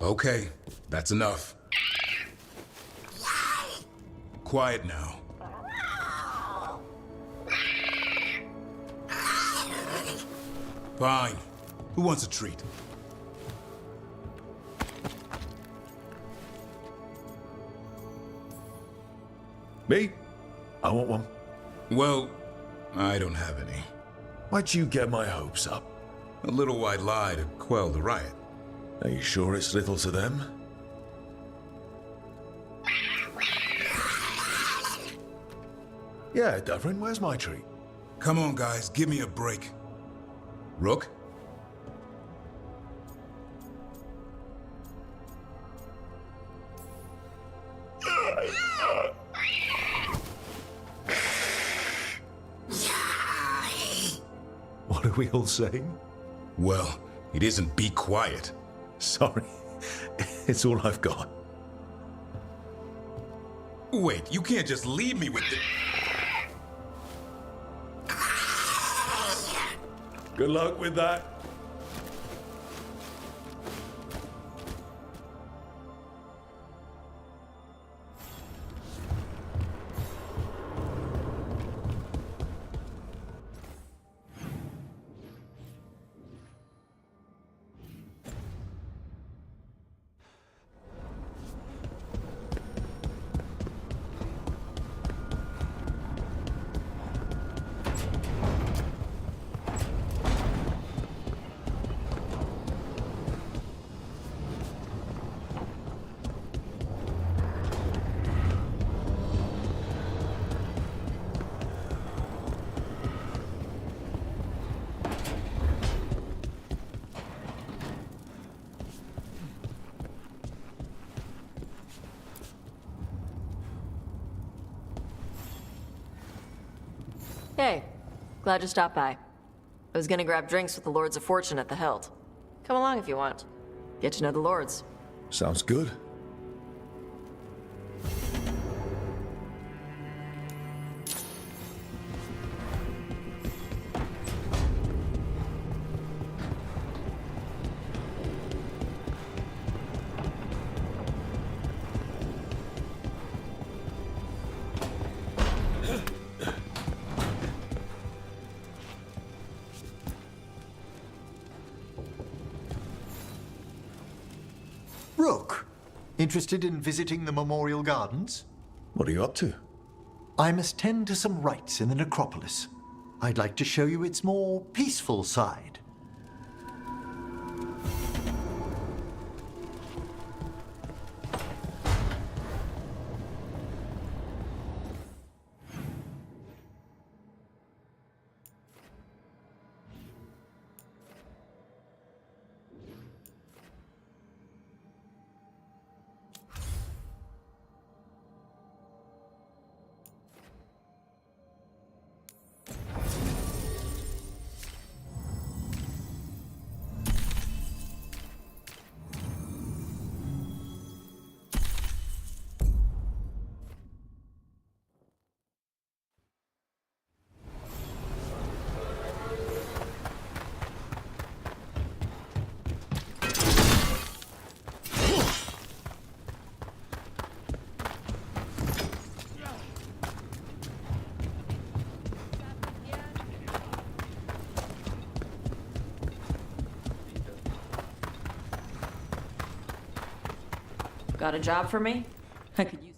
Okay, that's enough. Quiet now. Fine. Who wants a treat? Me? I want one. Well, I don't have any. Why'd you get my hopes up? A little white lie to quell the riot. Are you sure it's little to them? Yeah, Duvrin, where's my treat? Come on, guys, give me a break. Rook? What are we all saying? Well, it isn't be quiet. Sorry, it's all I've got. Wait, you can't just leave me with the... Good luck with that. Hey, glad you stopped by. I was gonna grab drinks with the Lords of Fortune at the Hilt. Come along if you want. Get to know the Lords. Sounds good. Rook, interested in visiting the Memorial Gardens? What are you up to? I must tend to some rites in the necropolis. I'd like to show you its more peaceful side. Got a job for me? I could use...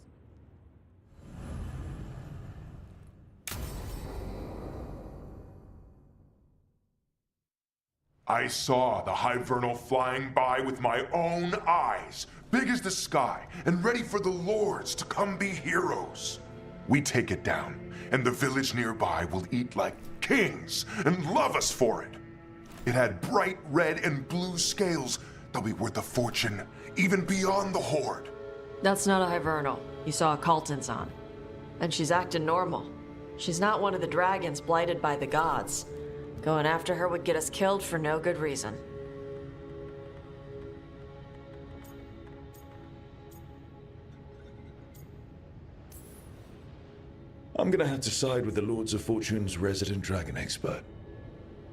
I saw the Hivernal flying by with my own eyes, big as the sky, and ready for the lords to come be heroes. We take it down, and the village nearby will eat like kings and love us for it. It had bright red and blue scales. They'll be worth a fortune, even beyond the Horde. That's not a Hivernal. You saw a Calton's on. And she's acting normal. She's not one of the dragons blighted by the gods. Going after her would get us killed for no good reason. I'm gonna have to side with the Lords of Fortune's resident dragon expert.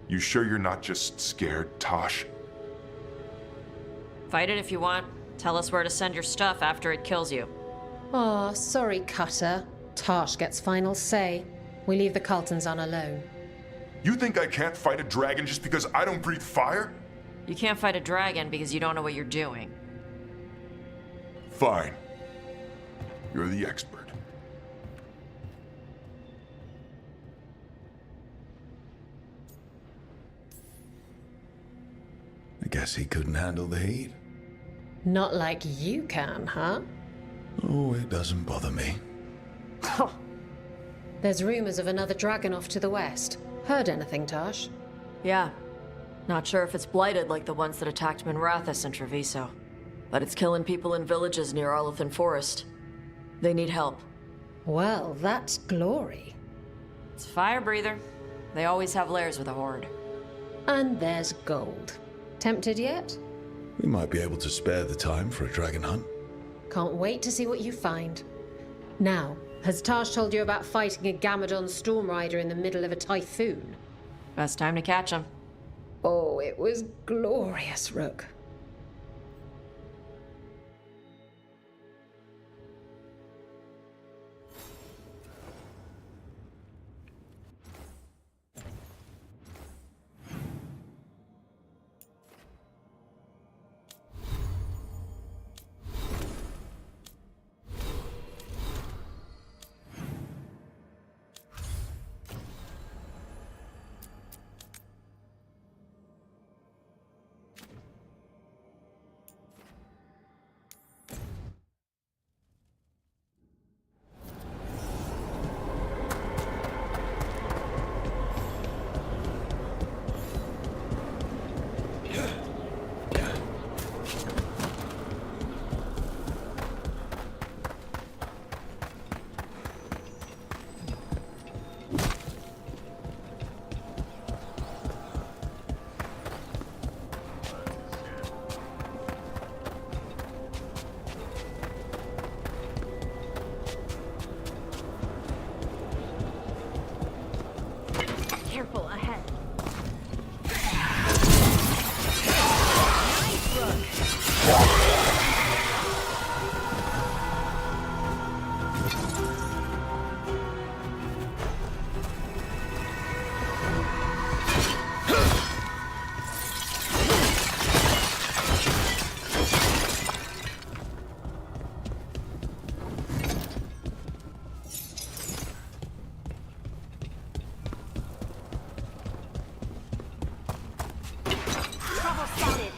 You sure you're not just scared, Tosh? Fight it if you want. Tell us where to send your stuff after it kills you. Aw, sorry, Cutter. Tarsh gets final say. We leave the Carltons on alone. You think I can't fight a dragon just because I don't breathe fire? You can't fight a dragon because you don't know what you're doing. Fine. You're the expert. I guess he couldn't handle the heat. Not like you can, huh? Oh, it doesn't bother me. There's rumors of another dragon off to the west. Heard anything, Tarsh? Yeah. Not sure if it's blighted like the ones that attacked Minrathous and Treviso. But it's killing people in villages near Arlethan Forest. They need help. Well, that's glory. It's fire breather. They always have lairs with a horde. And there's gold. Tempted yet? We might be able to spare the time for a dragon hunt. Can't wait to see what you find. Now, has Tarsh told you about fighting a Gamadon storm rider in the middle of a typhoon? Best time to catch them. Oh, it was glorious, Rook. Careful ahead. Trouble spotted.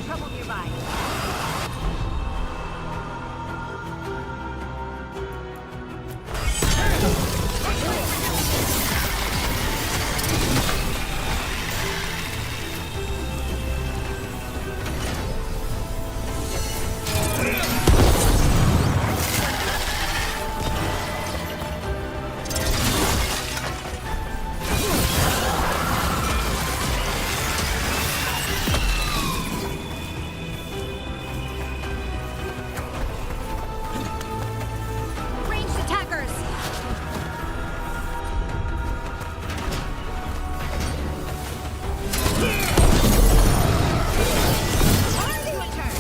Trouble nearby. Ranged attackers! Time to return!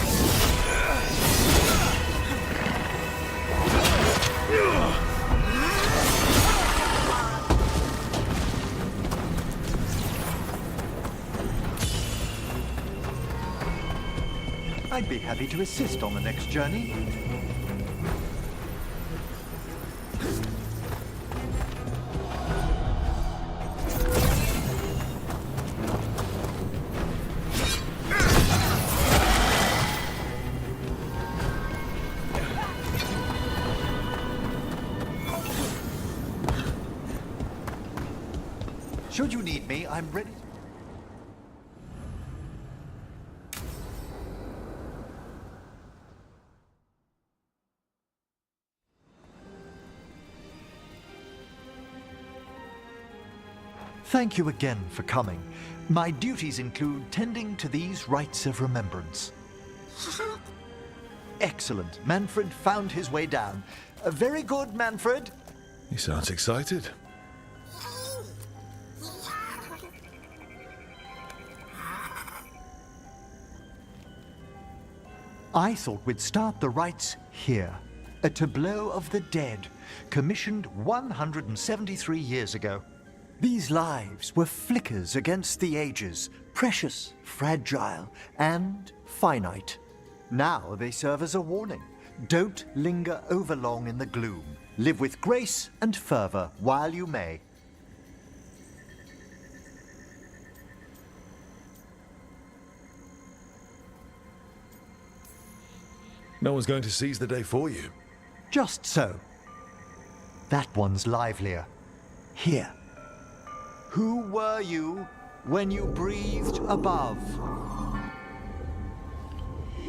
I'd be happy to assist on the next journey. Should you need me, I'm ready. Thank you again for coming. My duties include tending to these rites of remembrance. Excellent. Manfred found his way down. Very good, Manfred. He sounds excited. I thought we'd start the rites here. A tableau of the dead, commissioned 173 years ago. These lives were flickers against the ages, precious, fragile, and finite. Now they serve as a warning. Don't linger overlong in the gloom. Live with grace and fervor while you may. No one's going to seize the day for you. Just so. That one's livelier. Here. Who were you when you breathed above?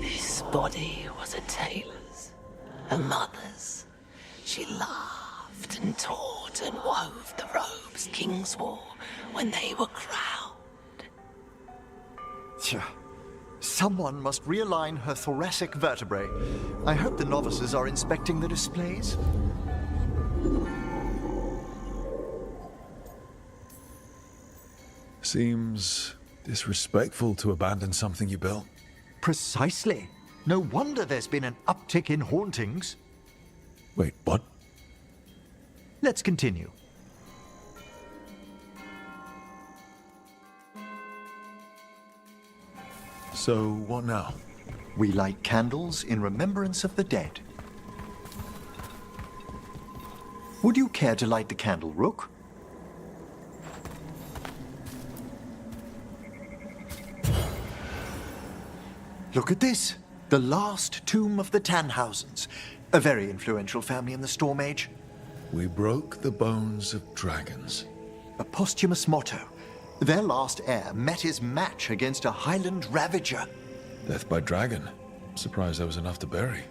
This body was a tailor's, a mother's. She laughed and taught and wove the robes kings wore when they were crowned. Tja. Someone must realign her thoracic vertebrae. I hope the novices are inspecting the displays. Seems disrespectful to abandon something you built. Precisely. No wonder there's been an uptick in hauntings. Wait, what? Let's continue. So, what now? We light candles in remembrance of the dead. Would you care to light the candle, Rook? Look at this. The last tomb of the Tannhausens. A very influential family in the Storm Age. We broke the bones of dragons. A posthumous motto. Their last heir met his match against a Highland Ravager. Death by dragon. Surprised there was enough to bury.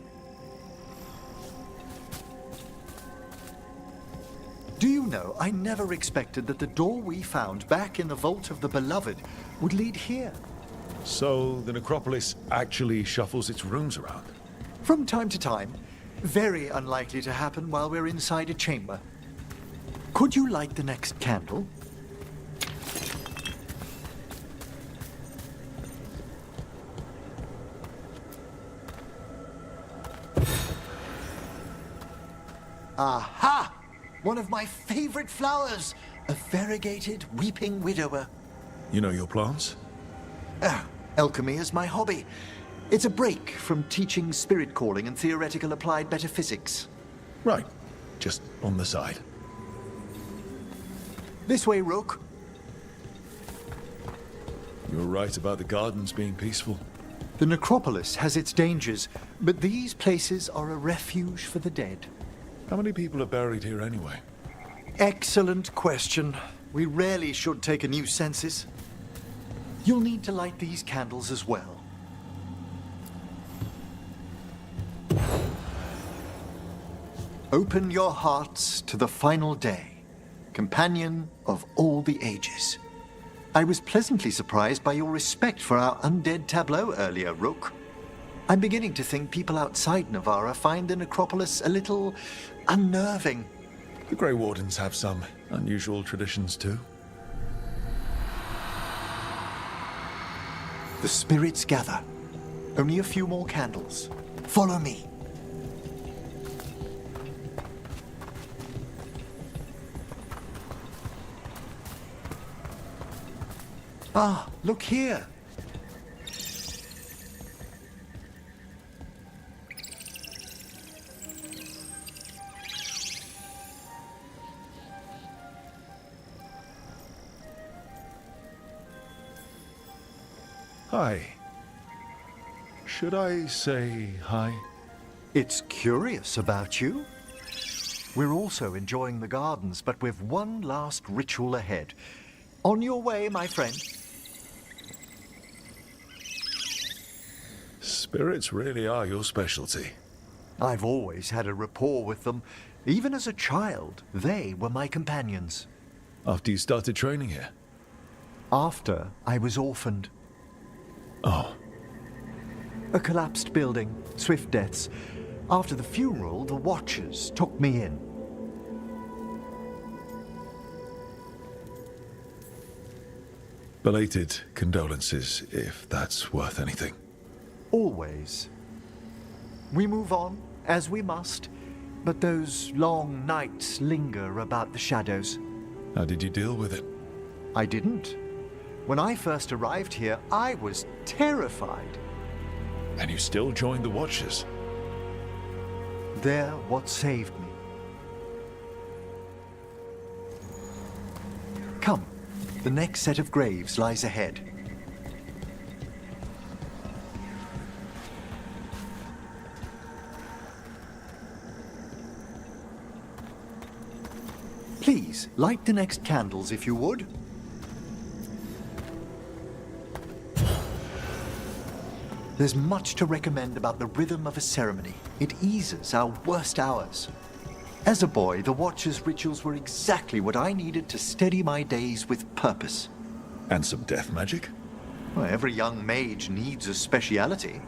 Do you know, I never expected that the door we found back in the Vault of the Beloved would lead here. So, the necropolis actually shuffles its rooms around? From time to time. Very unlikely to happen while we're inside a chamber. Could you light the next candle? Aha! One of my favorite flowers! A variegated weeping widower. You know your plants? Alchemy is my hobby. It's a break from teaching spirit calling and theoretical applied metaphysics. Right. Just on the side. This way, Rook. You're right about the gardens being peaceful. The necropolis has its dangers, but these places are a refuge for the dead. How many people are buried here anyway? Excellent question. We rarely should take a new census. You'll need to light these candles as well. Open your hearts to the final day, companion of all the ages. I was pleasantly surprised by your respect for our undead tableau earlier, Rook. I'm beginning to think people outside Navarra find the necropolis a little unnerving. The Grey Wardens have some unusual traditions too. The spirits gather. Only a few more candles. Follow me. Ah, look here. Hi. Should I say hi? It's curious about you. We're also enjoying the gardens, but we've one last ritual ahead. On your way, my friend. Spirits really are your specialty. I've always had a rapport with them. Even as a child, they were my companions. After you started training here? After I was orphaned. Oh. A collapsed building, swift deaths. After the funeral, the Watchers took me in. Belated condolences, if that's worth anything. Always. We move on, as we must, but those long nights linger about the shadows. How did you deal with it? I didn't. When I first arrived here, I was terrified. And you still joined the Watchers? They're what saved me. Come, the next set of graves lies ahead. Please, light the next candles if you would. There's much to recommend about the rhythm of a ceremony. It eases our worst hours. As a boy, the Watcher's rituals were exactly what I needed to steady my days with purpose. And some death magic? Well, every young mage needs a speciality.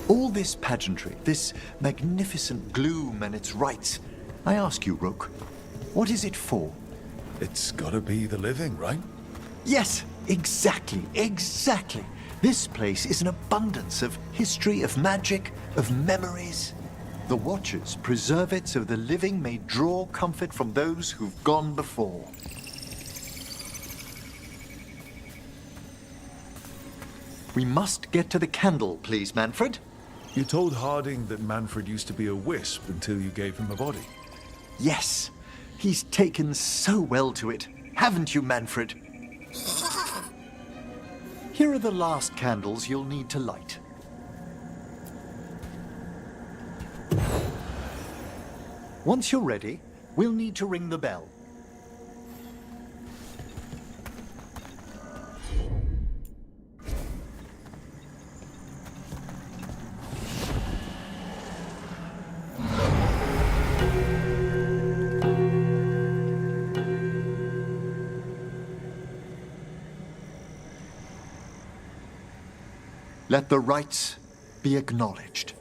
All this pageantry, this magnificent gloom and its rites, I ask you, Rook, what is it for? It's gotta be the living, right? Yes, exactly. This place is an abundance of history, of magic, of memories. The Watchers preserve it so the living may draw comfort from those who've gone before. We must get to the candle, please, Manfred. You told Harding that Manfred used to be a wisp until you gave him a body. Yes, he's taken so well to it. Haven't you, Manfred? Here are the last candles you'll need to light. Once you're ready, we'll need to ring the bell. Let the rites be acknowledged.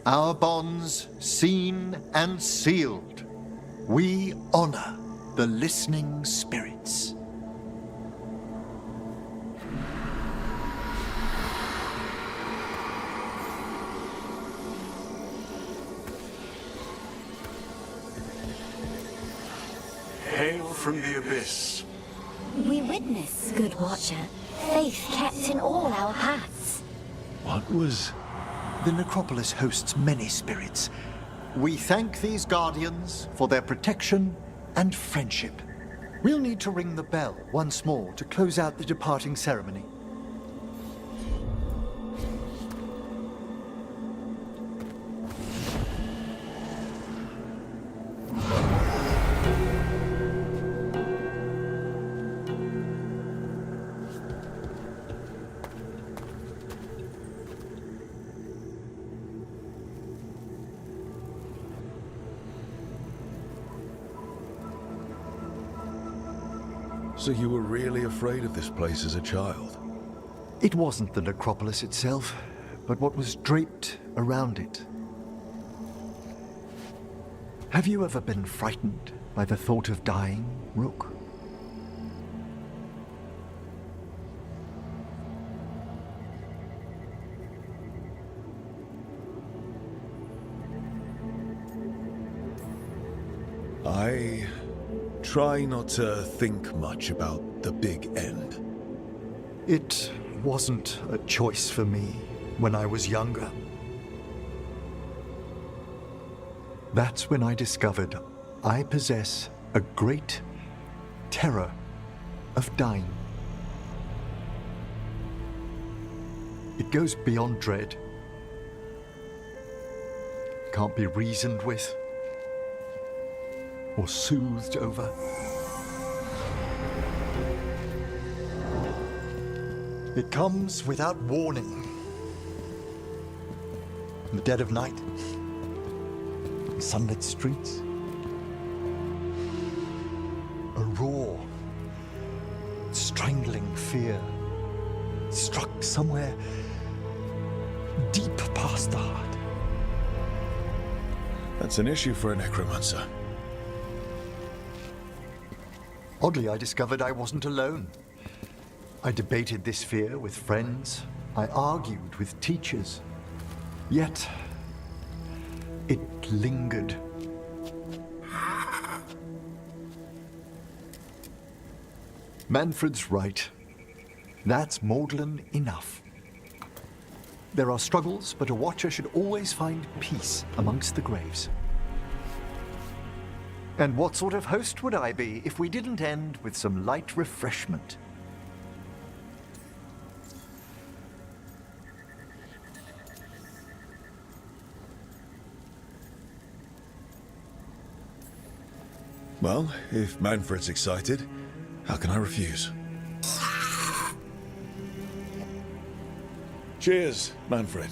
Our bonds seen and sealed. We honor the listening spirits. Hail from the abyss. We witness, good Watcher, faith kept in all our paths. What was... The necropolis hosts many spirits. We thank these guardians for their protection and friendship. We'll need to ring the bell once more to close out the departing ceremony. So you were really afraid of this place as a child? It wasn't the necropolis itself, but what was draped around it. Have you ever been frightened by the thought of dying, Rook? I try not to think much about the big end. It wasn't a choice for me when I was younger. That's when I discovered I possess a great terror of dying. It goes beyond dread. Can't be reasoned with or soothed over. It comes without warning. In the dead of night. sunlit streets. A raw, strangling fear struck somewhere deep past the heart. That's an issue for a necromancer. Oddly, I discovered I wasn't alone. I debated this fear with friends. I argued with teachers. Yet, it lingered. Manfred's right. That's maudlin enough. There are struggles, but a watcher should always find peace amongst the graves. And what sort of host would I be if we didn't end with some light refreshment? Well, if Manfred's excited, how can I refuse? Cheers, Manfred.